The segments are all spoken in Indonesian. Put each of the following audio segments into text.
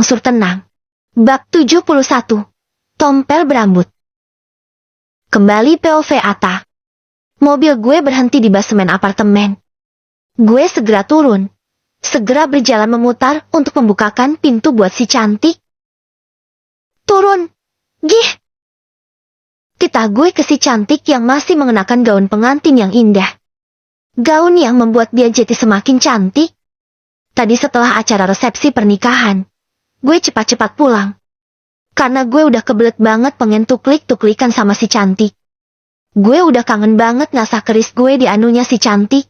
Berangsur tenang. Bab 71. Tompel berambut. Kembali POV Ata. Mobil gue berhenti di basemen apartemen. Gue segera turun. Segera berjalan memutar untuk membukakan pintu buat si cantik. Turun. Gih. Kita gue ke si cantik yang masih mengenakan gaun pengantin yang indah. Gaun yang membuat dia jadi semakin cantik. Tadi setelah acara resepsi pernikahan, gue cepat-cepat pulang. Karena gue udah kebelet banget pengen tuklik-tuklikan sama si cantik. Gue udah kangen banget ngasah keris gue di anunya si cantik.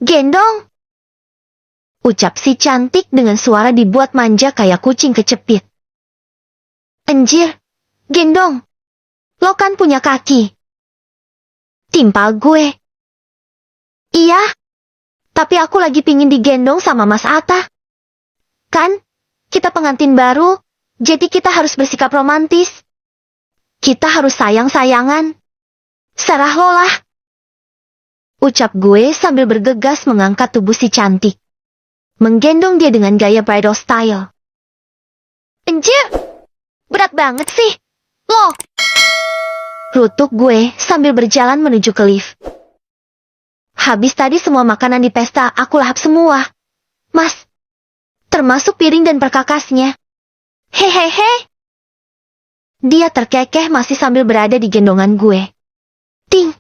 Gendong! Ucap si cantik dengan suara dibuat manja kayak kucing kecepit. Anjir, gendong! Lo kan punya kaki. Timpal gue. Iya, tapi aku lagi pingin digendong sama Mas Atta. Kan, kita pengantin baru, jadi kita harus bersikap romantis. Kita harus sayang-sayangan. Serah lo lah. Ucap gue sambil bergegas mengangkat tubuh si cantik. Menggendong dia dengan gaya bridal style. Anjir, berat banget sih. Lo. Rutuk gue sambil berjalan menuju ke lift. Habis tadi semua makanan di pesta aku lahap semua. Mas. Termasuk piring dan perkakasnya. Hehehe. Dia terkekeh masih sambil berada di gendongan gue. Ting.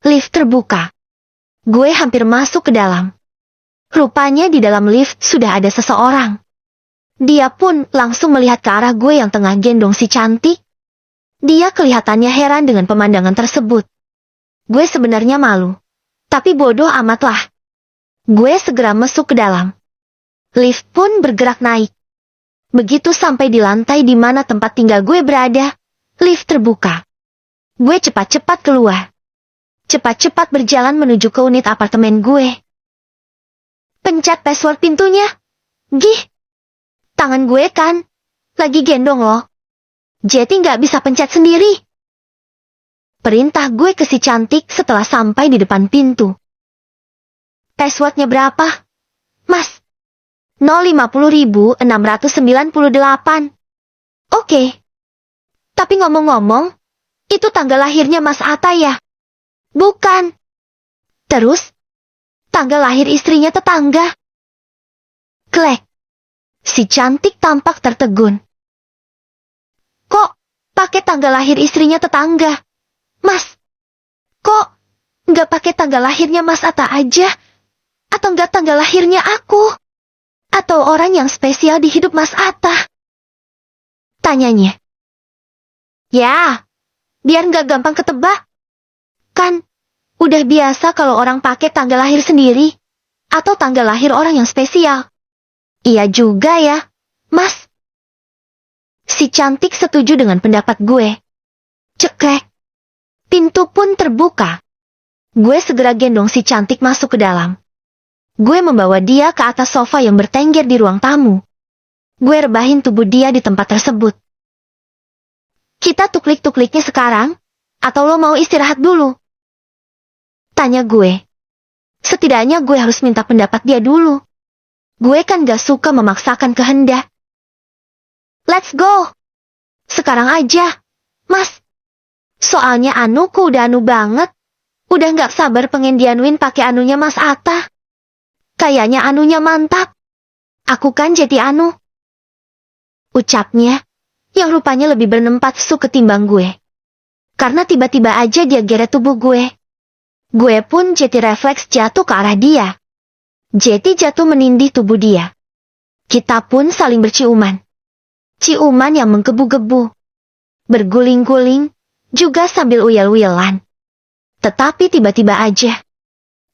Lift terbuka. Gue hampir masuk ke dalam. Rupanya di dalam lift sudah ada seseorang. Dia pun langsung melihat ke arah gue yang tengah gendong si cantik. Dia kelihatannya heran dengan pemandangan tersebut. Gue sebenarnya malu. Tapi bodoh amatlah. Gue segera masuk ke dalam. Lift pun bergerak naik. Begitu sampai di lantai di mana tempat tinggal gue berada, lift terbuka. Gue cepat-cepat keluar. Cepat-cepat berjalan menuju ke unit apartemen gue. Pencet password pintunya. Gih. Tangan gue kan lagi gendong loh. Jadi nggak bisa pencet sendiri. Perintah gue ke si cantik setelah sampai di depan pintu. Passwordnya berapa? Mas. 050.698. Oke. Tapi ngomong-ngomong, itu tanggal lahirnya Mas Atta ya? Bukan. Terus? Tanggal lahir istrinya tetangga. Klek. Si cantik tampak tertegun. Kok pakai tanggal lahir istrinya tetangga? Mas. Kok nggak pakai tanggal lahirnya Mas Atta aja? Atau nggak tanggal lahirnya aku? Atau orang yang spesial di hidup Mas Atta? Tanyanya. Ya, biar nggak gampang ketebak. Kan, udah biasa kalau orang pakai tanggal lahir sendiri. Atau tanggal lahir orang yang spesial. Iya juga ya, Mas. Si cantik setuju dengan pendapat gue. Cekrek. Pintu pun terbuka. Gue segera gendong si cantik masuk ke dalam. Gue membawa dia ke atas sofa yang bertengger di ruang tamu. Gue rebahin tubuh dia di tempat tersebut. Kita tuklik-tukliknya sekarang? Atau lo mau istirahat dulu? Tanya gue. Setidaknya gue harus minta pendapat dia dulu. Gue kan gak suka memaksakan kehendak. Let's go. Sekarang aja, Mas. Soalnya anuku udah anu banget. Udah gak sabar pengen dianuin pakai anunya Mas Atta. Kayaknya anunya mantap. Aku kan jadi anu. Ucapnya, yang rupanya lebih bernempatsu ketimbang gue. Karena tiba-tiba aja dia geret tubuh gue. Gue pun jadi refleks jatuh ke arah dia. Jadi jatuh menindih tubuh dia. Kita pun saling berciuman. Ciuman yang menggebu-gebu. Berguling-guling, juga sambil uyel-uyelan. Tetapi tiba-tiba aja.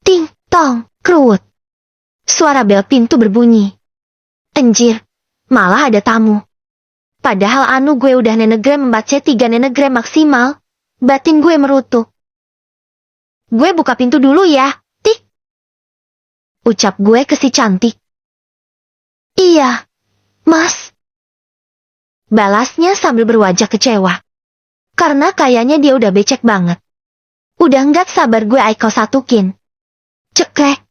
Ting, tong, krut. Suara bel pintu berbunyi. Anjir, malah ada tamu. Padahal anu gue udah nenegram membaca 3 nenegram maksimal. Batin gue merutuk. Gue buka pintu dulu ya, tik. Ucap gue ke si cantik. Iya, Mas. Balasnya sambil berwajah kecewa. Karena kayaknya dia udah becek banget. Udah nggak sabar gue kau satukin. Cekrek.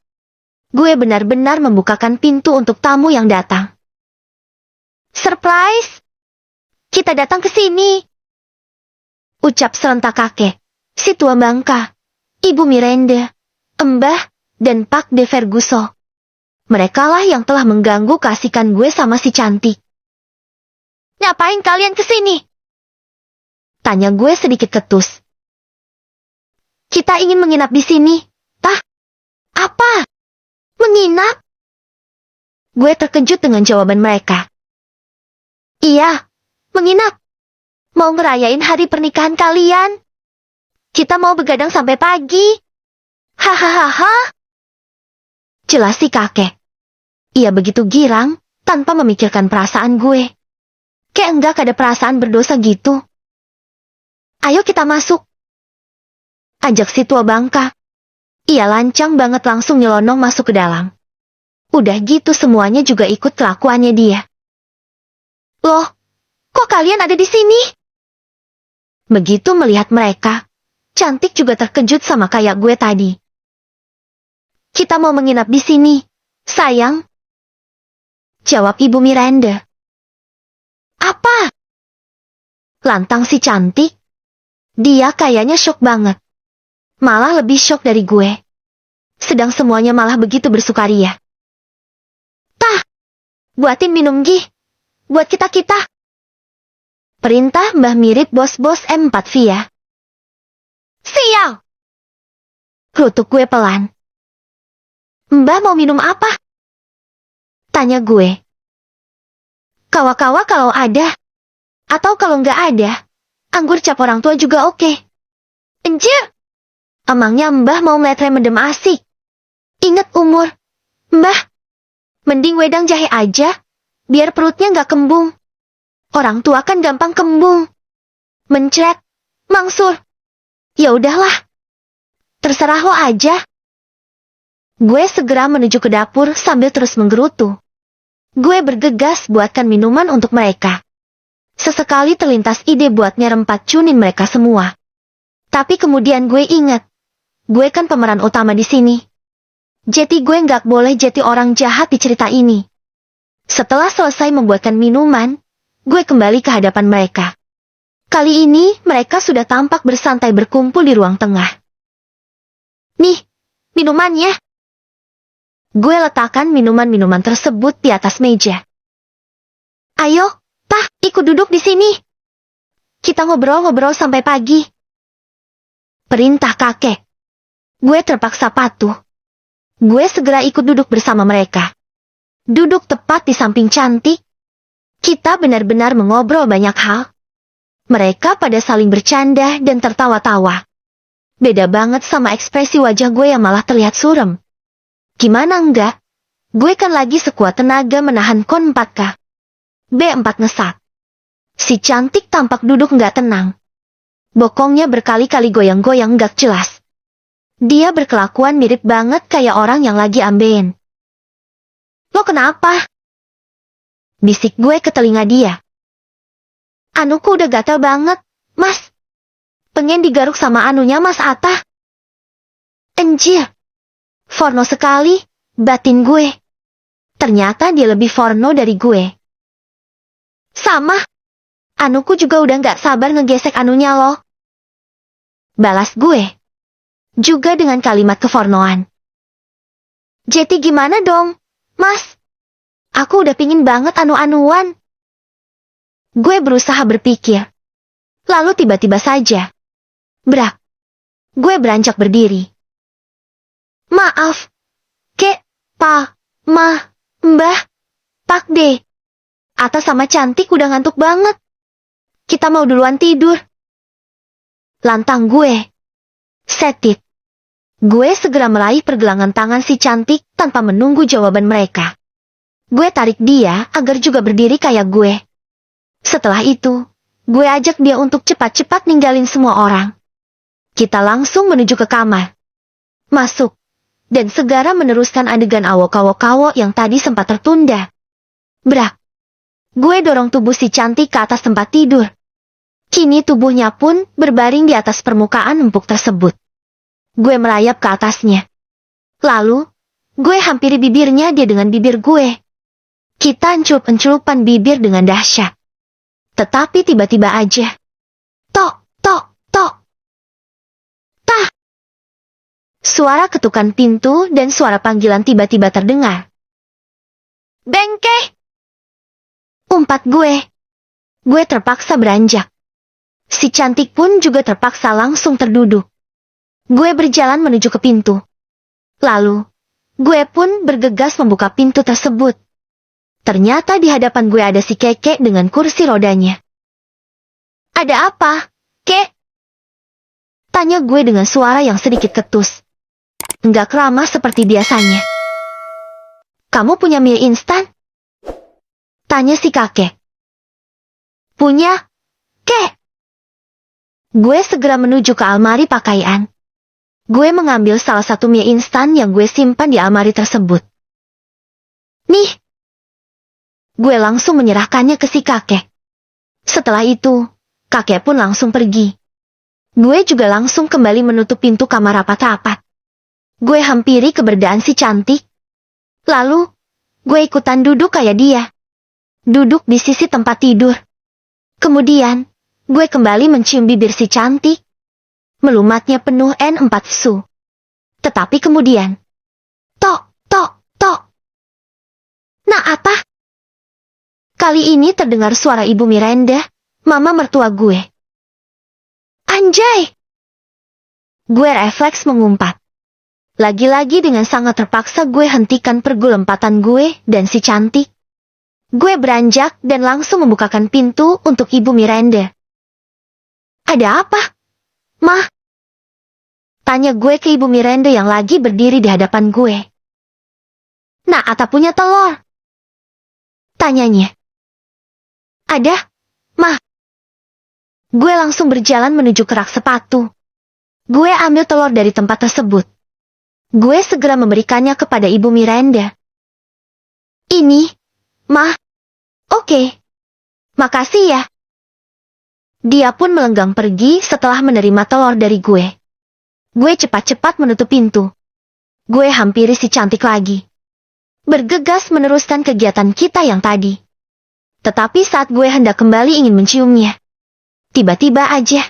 Gue benar-benar membukakan pintu untuk tamu yang datang. Surprise! Kita datang ke sini. Ucap serentak kakek, si tua bangka, Ibu Miranda, Mbah, dan Pak de Ferguson. Merekalah yang telah mengganggu keasikan gue sama si cantik. Ngapain kalian kesini? Tanya gue sedikit ketus. Kita ingin menginap di sini. Tah? Apa? Menginap? Gue terkejut dengan jawaban mereka. Iya, menginap. Mau ngerayain hari pernikahan kalian. Kita mau begadang sampai pagi. Hahaha. Jelas si kakek. Ia begitu girang, tanpa memikirkan perasaan gue. Kayak enggak ada perasaan berdosa gitu. Ayo kita masuk. Ajak si tua bangka. Ia lancang banget langsung nyelonong masuk ke dalam. Udah gitu semuanya juga ikut kelakuannya dia. Loh, kok kalian ada di sini? Begitu melihat mereka, cantik juga terkejut sama kayak gue tadi. Kita mau menginap di sini, sayang. Jawab Ibu Miranda. Apa? Lantang si cantik. Dia kayaknya shock banget. Malah lebih shock dari gue. Sedang semuanya malah begitu bersukaria. Tah, buatin minum gih. Buat kita-kita. Perintah Mbah mirip bos-bos M4 via. Sial! Rutuk gue pelan. Mbah mau minum apa? Tanya gue. Kawa-kawa kalau ada. Atau kalau nggak ada, anggur cap orang tua juga oke. Enjir! Emangnya Mbah mau ngeliat remedem asik? Ingat umur. Mbah, mending wedang jahe aja, biar perutnya nggak kembung. Orang tua kan gampang kembung. Mencret, mangsur. Ya udahlah. Terserah lo aja. Gue segera menuju ke dapur sambil terus menggerutu. Gue bergegas buatkan minuman untuk mereka. Sesekali terlintas ide buat nyerempat cunin mereka semua. Tapi kemudian gue ingat, gue kan pemeran utama di sini. Jadi gue nggak boleh jadi orang jahat di cerita ini. Setelah selesai membuatkan minuman, gue kembali ke hadapan mereka. Kali ini mereka sudah tampak bersantai berkumpul di ruang tengah. Nih, minumannya. Gue letakkan minuman-minuman tersebut di atas meja. Ayo, Tah, ikut duduk di sini. Kita ngobrol-ngobrol sampai pagi. Perintah kakek. Gue terpaksa patuh. Gue segera ikut duduk bersama mereka. Duduk tepat di samping cantik. Kita benar-benar mengobrol banyak hal. Mereka pada saling bercanda dan tertawa-tawa. Beda banget sama ekspresi wajah gue yang malah terlihat suram. Gimana enggak? Gue kan lagi sekuat tenaga menahan kon 4K. B4 ngesat. Si cantik tampak duduk nggak tenang. Bokongnya berkali-kali goyang-goyang nggak jelas. Dia berkelakuan mirip banget kayak orang yang lagi ambeien. Lo kenapa? Bisik gue ke telinga dia. Anuku udah gatel banget, Mas. Pengen digaruk sama anunya Mas Atta. Anjir. Forno sekali, batin gue. Ternyata dia lebih forno dari gue. Sama. Anuku juga udah gak sabar ngegesek anunya loh. Balas gue. Juga dengan kalimat kefornoan. Jadi gimana dong, Mas? Aku udah pingin banget anu-anuan. Gue berusaha berpikir. Lalu tiba-tiba saja. Brak. Gue beranjak berdiri. Maaf. Kek, Pa, Ma, Mbah, Pak De. Atta sama cantik udah ngantuk banget. Kita mau duluan tidur. Lantang gue. Setit. Gue segera meraih pergelangan tangan si cantik tanpa menunggu jawaban mereka. Gue tarik dia agar juga berdiri kayak gue. Setelah itu, gue ajak dia untuk cepat-cepat ninggalin semua orang. Kita langsung menuju ke kamar. Masuk. Dan segera meneruskan adegan awok-awok yang tadi sempat tertunda. Brak. Gue dorong tubuh si cantik ke atas tempat tidur. Kini tubuhnya pun berbaring di atas permukaan empuk tersebut. Gue merayap ke atasnya. Lalu, gue hampiri bibirnya dia dengan bibir gue. Kita encelup-encelupan bibir dengan dahsyat. Tetapi tiba-tiba aja. Tok, tok, tok. Tah. Suara ketukan pintu dan suara panggilan tiba-tiba terdengar. Bengke! Umpat gue. Gue terpaksa beranjak. Si cantik pun juga terpaksa langsung terduduk. Gue berjalan menuju ke pintu. Lalu, gue pun bergegas membuka pintu tersebut. Ternyata di hadapan gue ada si Keke dengan kursi rodanya. Ada apa, Kek? Tanya gue dengan suara yang sedikit ketus. Enggak keramah seperti biasanya. Kamu punya mie instan? Tanya si kakek. Punya, Kek. Gue segera menuju ke almari pakaian. Gue mengambil salah satu mie instan yang gue simpan di almari tersebut. Nih. Gue langsung menyerahkannya ke si kakek. Setelah itu, kakek pun langsung pergi. Gue juga langsung kembali menutup pintu kamar rapat-rapat. Gue hampiri keberadaan si cantik. Lalu, gue ikutan duduk kayak dia. Duduk di sisi tempat tidur. Kemudian, gue kembali mencium bibir si cantik. Melumatnya penuh N4 su. Tetapi kemudian, tok, tok, tok. Nah apa? Kali ini terdengar suara Ibu Miranda, mama mertua gue. Anjay! Gue refleks mengumpat. Lagi-lagi dengan sangat terpaksa gue hentikan pergulempatan gue dan si cantik. Gue beranjak dan langsung membukakan pintu untuk Ibu Miranda. Ada apa? Mah? Tanya gue ke Ibu Miranda yang lagi berdiri di hadapan gue. Nah, Ata punya telur? Tanyanya. Ada, Mah. Gue langsung berjalan menuju ke rak sepatu. Gue ambil telur dari tempat tersebut. Gue segera memberikannya kepada Ibu Miranda. Ini, Mah. Oke. Makasih ya. Dia pun melenggang pergi setelah menerima telur dari gue. Gue cepat-cepat menutup pintu. Gue hampiri si cantik lagi. Bergegas meneruskan kegiatan kita yang tadi. Tetapi saat gue hendak kembali ingin menciumnya. Tiba-tiba aja.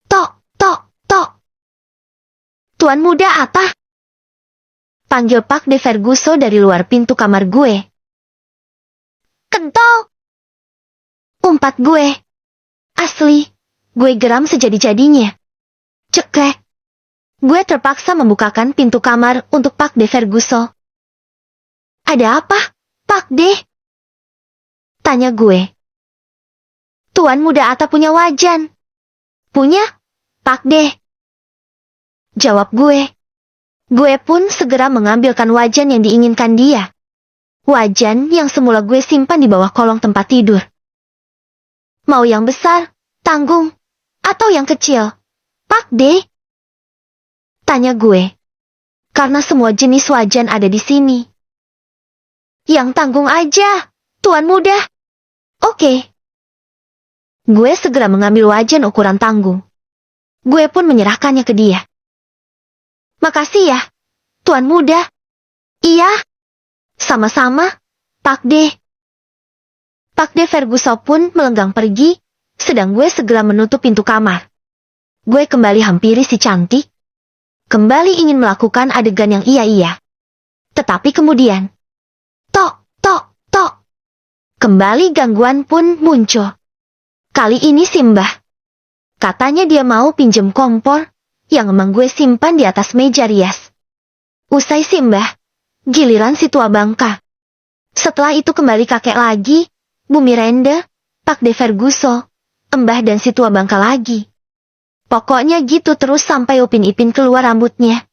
Tok, tok, tok. Tuan muda Ata. Panggil Pak De Verguso dari luar pintu kamar gue. Kentol. Umpat gue. Asli, gue geram sejadi-jadinya. Ceklek. Gue terpaksa membukakan pintu kamar untuk Pak De Verguso. Ada apa, Pak De? Tanya gue. Tuan muda Ata punya wajan. Punya, Pak De. Jawab gue. Gue pun segera mengambilkan wajan yang diinginkan dia. Wajan yang semula gue simpan di bawah kolong tempat tidur. Mau yang besar, tanggung, atau yang kecil, Pak De? Tanya gue. Karena semua jenis wajan ada di sini. Yang tanggung aja, Tuan muda. Oke. Gue segera mengambil wajan ukuran tanggung. Gue pun menyerahkannya ke dia. Makasih ya, Tuan muda. Iya. Sama-sama, Pak De. Pak De Verguso pun melenggang pergi, sedang gue segera menutup pintu kamar. Gue kembali hampiri si cantik. Kembali ingin melakukan adegan yang iya-iya. Tetapi kemudian, tok, tok, tok. Kembali gangguan pun muncul. Kali ini Simbah. Katanya dia mau pinjem kompor, yang emang gue simpan di atas meja rias. Usai Simbah, giliran si tua bangka. Setelah itu kembali kakek lagi, Bu Miranda, Pak De Verguso, Embah dan si tua bangka lagi. Pokoknya gitu terus sampai Upin Ipin keluar rambutnya.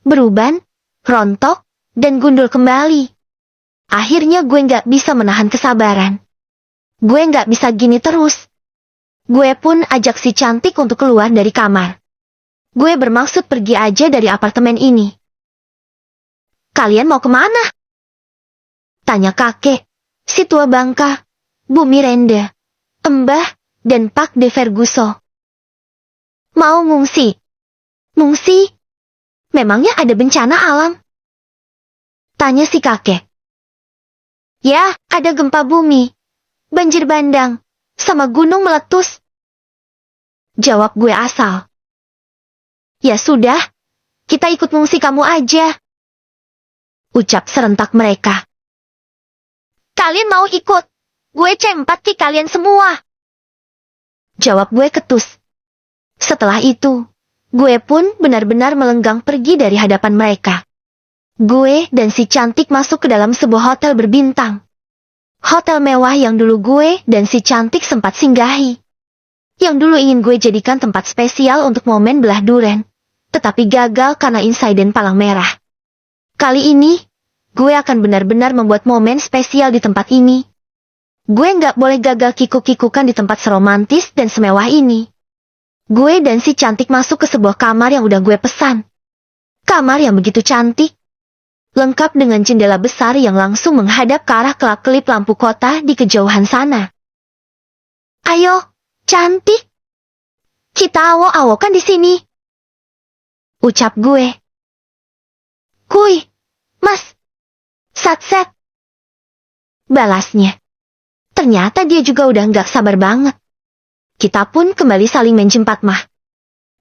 Beruban, rontok, dan gundul kembali. Akhirnya gue nggak bisa menahan kesabaran. Gue nggak bisa gini terus. Gue pun ajak si cantik untuk keluar dari kamar. Gue bermaksud pergi aja dari apartemen ini. Kalian mau kemana? Tanya kakek, si tua bangka, Bu Miranda, Embah, dan Pak De Verguso. Mau ngungsi? Ngungsi? Memangnya ada bencana alam? Tanya si kakek. Ya, ada gempa bumi, banjir bandang, sama gunung meletus. Jawab gue asal. Ya sudah, kita ikut mengungsi kamu aja. Ucap serentak mereka. Kalian mau ikut? Gue cempat ki kalian semua. Jawab gue ketus. Setelah itu, gue pun benar-benar melenggang pergi dari hadapan mereka. Gue dan si cantik masuk ke dalam sebuah hotel berbintang. Hotel mewah yang dulu gue dan si cantik sempat singgahi. Yang dulu ingin gue jadikan tempat spesial untuk momen belah duren. Tetapi gagal karena insiden palang merah. Kali ini, gue akan benar-benar membuat momen spesial di tempat ini. Gue nggak boleh gagal kikuk-kikukan di tempat seromantis dan semewah ini. Gue dan si cantik masuk ke sebuah kamar yang udah gue pesan. Kamar yang begitu cantik. Lengkap dengan jendela besar yang langsung menghadap ke arah kelap-kelip lampu kota di kejauhan sana. Ayo, cantik. Kita awo-awokan di sini. Ucap gue. Kuy, mas. Satset. Balasnya. Ternyata dia juga udah nggak sabar banget. Kita pun kembali saling menjempat mah.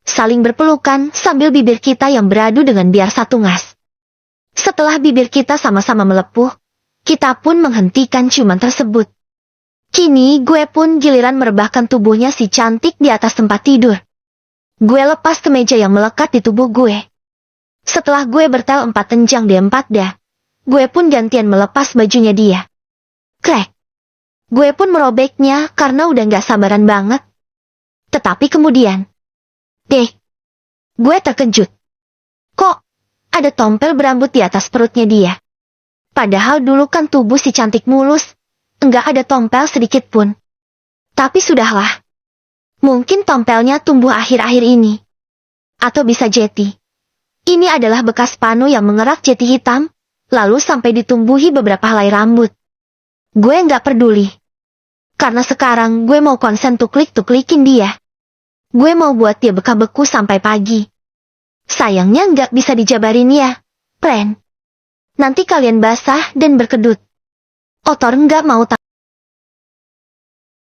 Saling berpelukan sambil bibir kita yang beradu dengan biar satu ngas. Setelah bibir kita sama-sama melepuh, kita pun menghentikan ciuman tersebut. Kini gue pun giliran merebahkan tubuhnya si cantik di atas tempat tidur. Gue lepas kemeja yang melekat di tubuh gue. Setelah gue bertel 4 tenjang di 4 dah, gue pun gantian melepas bajunya dia. Krek. Gue pun merobeknya karena udah gak sabaran banget. Tetapi kemudian, gue terkejut. Kok ada tompel berambut di atas perutnya dia? Padahal dulu kan tubuh si cantik mulus, enggak ada tompel sedikit pun. Tapi sudahlah. Mungkin tompelnya tumbuh akhir-akhir ini. Atau bisa jeti. Ini adalah bekas panu yang mengerak jeti hitam, lalu sampai ditumbuhi beberapa helai rambut. Gue nggak peduli. Karena sekarang gue mau konsen tuklik-tuklikin dia. Gue mau buat dia beka-beku sampai pagi. Sayangnya nggak bisa dijabarin ya, friend. Nanti kalian basah dan berkedut. Otor nggak mau